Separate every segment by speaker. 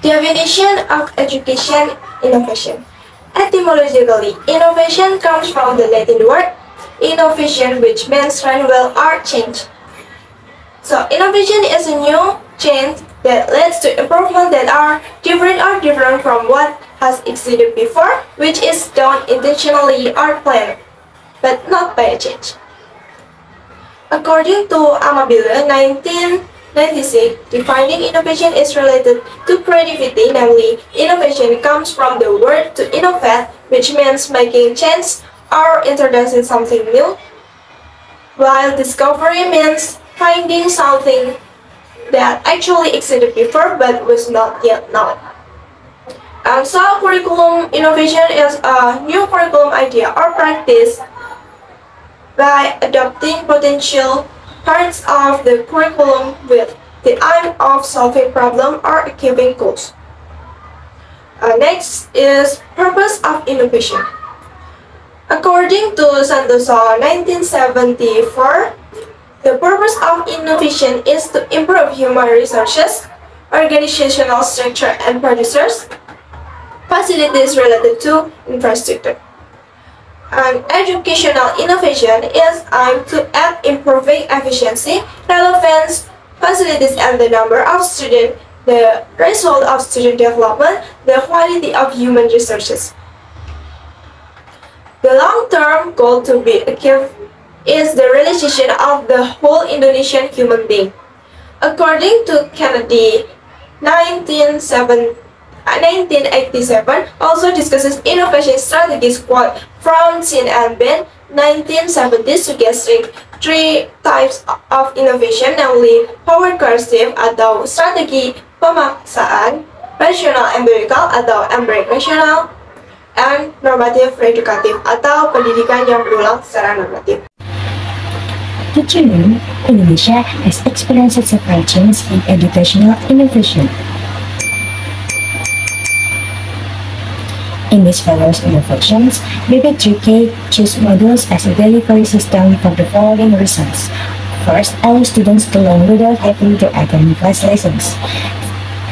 Speaker 1: Definition of education innovation. Etymologically, innovation comes from the Latin word innovation, which means renewal or change. So innovation is a new change that leads to improvement that are different from what has existed before, which is done intentionally or planned, but not by a change. According to Amabile, 1996, defining innovation is related to creativity, namely, innovation comes from the word to innovate, which means making change or introducing something new, while discovery means finding something that actually existed before but was not yet known. So curriculum innovation is a new curriculum idea or practice by adopting potential parts of the curriculum with the aim of solving problem or achieving goals. Next is purpose of innovation. According to Santoso 1974, the purpose of innovation is to improve human resources, organizational structure and producers, facilities related to infrastructure. And educational innovation is aimed to add improving efficiency, relevance, facilities and the number of students, the result of student development, the quality of human resources. The long-term goal to be achieved is the realization of the whole Indonesian human being. According to Kennedy, 1987 also discusses innovation strategies, quote from Sin and Ben 1970, suggesting three types of innovation, namely power coercive atau strategi pemaksaan, rational empirical atau empiric rational, and normative reeducative atau pendidikan yang berulang secara normatif.
Speaker 2: Teaching Indonesia has experienced several changes in educational innovation. In these various innovations, BB3K chose modules as a delivery system for the following reasons. First, allow students to learn without having to attend class lessons.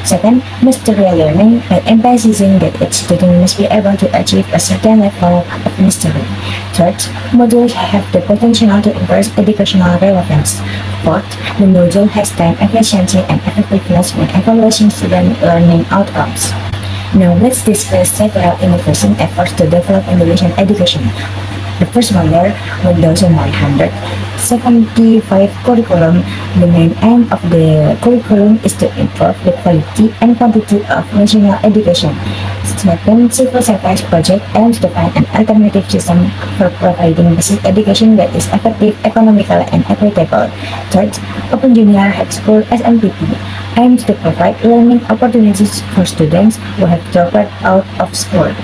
Speaker 2: Second, mastery learning by emphasizing that each student must be able to achieve a certain level of mastery. Third, modules have the potential to increase educational relevance. Fourth, the module has time efficiency and effectiveness when evaluating student learning outcomes. Now let's discuss several innovation efforts to develop Indonesian education. The first one there, 1175 curriculum. The main aim of the curriculum is to improve the quality and quantity of national education. Second, civil service project aims to find an alternative system for providing basic education that is effective, economical, and equitable. Third, Open Junior High School (SMPT) aims to provide learning opportunities for students who have dropped out of school.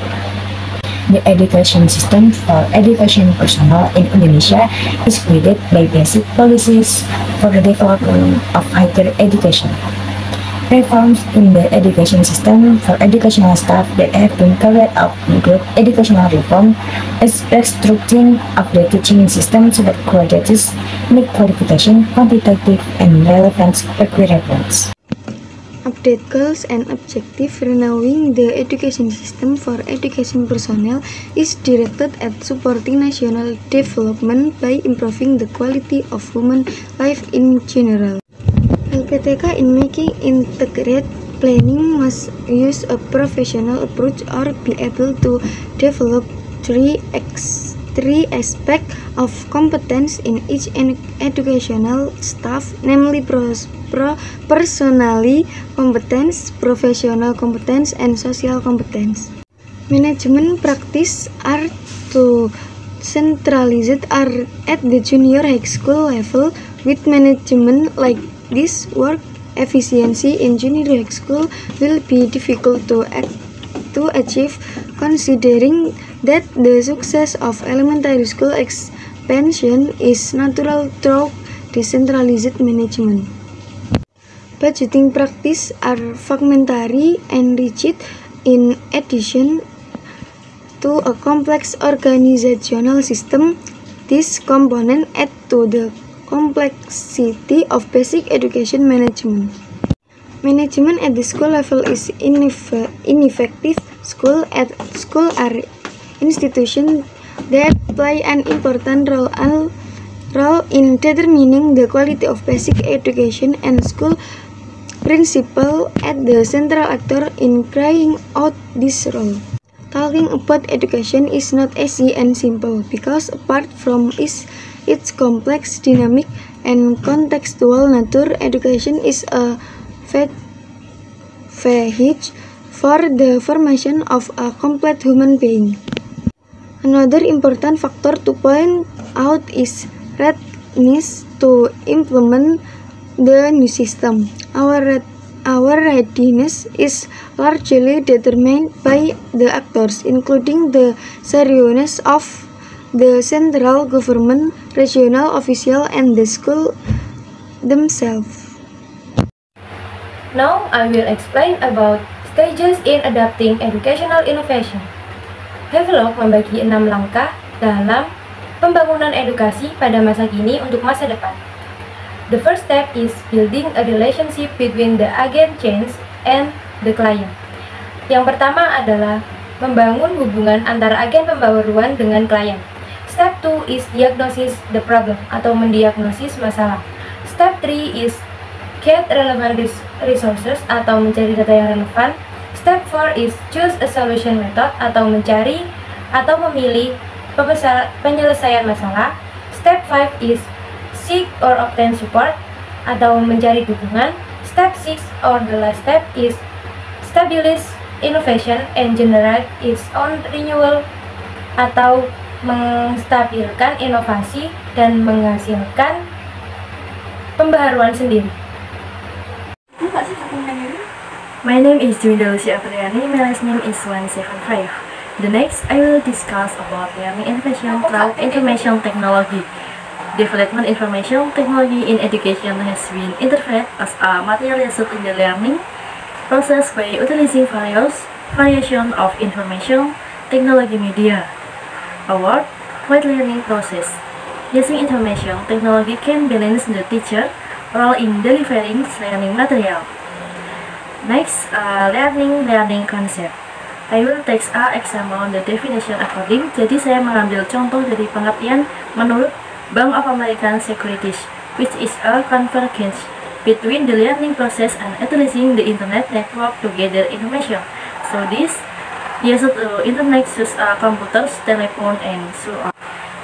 Speaker 2: The education system for education personnel in Indonesia is guided by basic policies for the development of higher education. Reforms in the education system for educational staff that have been carried out include educational reform, restructuring of the teaching system so that graduates make qualification, quantitative, and relevant requirements.
Speaker 3: Update goals and objectives. Renewing the education system for education personnel is directed at supporting national development by improving the quality of human life in general. LPTK in making integrated planning must use a professional approach or be able to develop three aspects of competence in each educational staff, namely personally competence, professional competence, and social competence. Management practice are to centralized are at the junior high school level, with management like this work efficiency in junior high school will be difficult to achieve, considering that the success of elementary school expansion is natural through decentralized management. Budgeting practice are fragmentary and rigid in addition to a complex organizational system. This component add to the complexity of basic education management. Management at the school level is ineffective. Schools are institutions that play an important role in determining the quality of basic education, and school principal at the central actor in carrying out this role. Talking about education is not easy and simple because apart from its complex, dynamic, and contextual nature, education is a vehicle for the formation of a complete human being. Another important factor to point out is readiness to implement the new system. Our readiness is largely determined by the actors, including the seriousness of the central government, regional officials, and the school themselves.
Speaker 4: Now I will explain about stages in adapting educational innovation. Havelock membagi 6 langkah dalam pembangunan edukasi pada masa kini untuk masa depan. The first step is building a relationship between the agent change and the client. Yang pertama adalah membangun hubungan antara agen pembaruan dengan klien. Step 2 is diagnosis the problem atau mendiagnosis masalah. Step 3 is get relevant resources atau mencari data yang relevan. Step 4 is choose a solution method atau mencari atau memilih penyelesaian masalah. Step 5 is seek or obtain support atau mencari dukungan. Step 6 or the last step is stabilize innovation and generate its own renewal atau menstabilkan inovasi dan menghasilkan pembaharuan sendiri.
Speaker 5: My name is Juwinda Lucia Apriani. My last name is 175. The next, I will discuss about learning innovation through information technology. Development information technology in education has been interpreted as a material used in the learning process by utilizing various variation of information technology media. Our wide learning process. Using information technology can balance the teacher role in delivering learning material. Next, learning concept. I will take an example on the definition according. Jadi saya mengambil contoh dari pengertian menurut Bank of American Securities, which is a convergence between the learning process and utilizing the internet network to gather information. So this uses internet such as computers, telephone, and so on.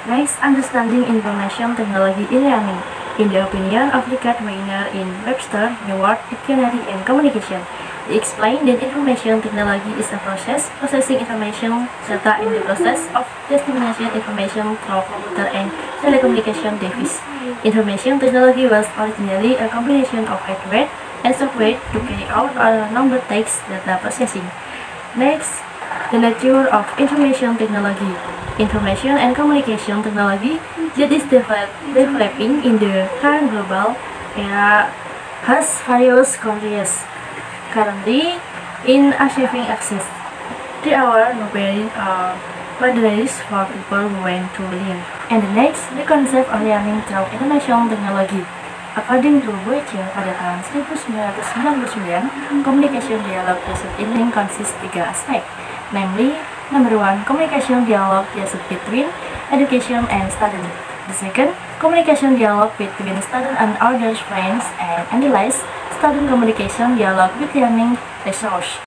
Speaker 5: Next, understanding information technology in learning. In the opinion of Richard Wagner in Webster, New World Dictionary and Communication, he explained that information technology is a process processing information data in the process of dissemination information through computer and telecommunication device. Information technology was originally a combination of hardware and software to carry out a number of tasks data processing. Next, the nature of information technology. Information and communication technology that is developing in the current global era has various countries currently in achieving access. There are no boundaries for people who want to learn. And the next, the concept of learning through information technology. According to Boecher pada tahun 1999, communication dialogue used in learning consists 3 aspek, namely, number 1, communication dialogue used between education and student. The second, communication dialogue between student and other friends, and the last, student communication dialogue with learning resource.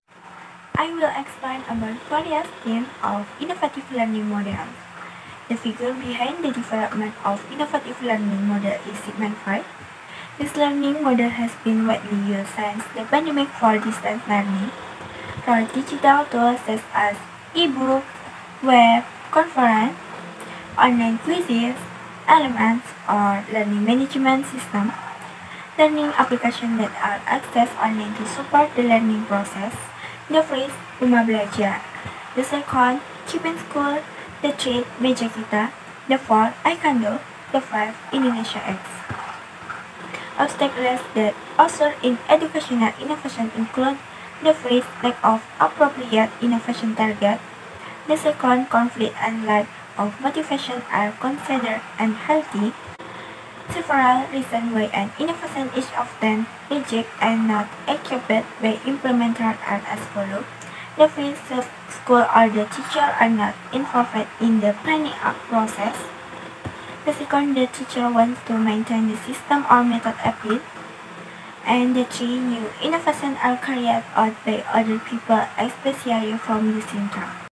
Speaker 6: I will explain about various types of innovative learning models. The figure behind the development of innovative learning model is segment 5. This learning model has been widely used since the pandemic for distance learning. For digital tools such as e-book, web, conference, online quizzes, elements, or learning management system, learning applications that are accessed online to support the learning process. The first, Rumah Belajar. The second, Chip in School. The third, Meja Kita. The fourth, iKandel. The fifth, Indonesia X. Obstacles that occur in educational innovation include the first, lack of appropriate innovation target. The second, conflict and lack of motivation are considered unhealthy. several reasons why an innovation is often rejected and not accepted by implementers are as follows. The first, school or the teacher are not involved in the planning process. The second, the teacher wants to maintain the system or method applied. And the three, new innovations are carried out by other people, especially from the center.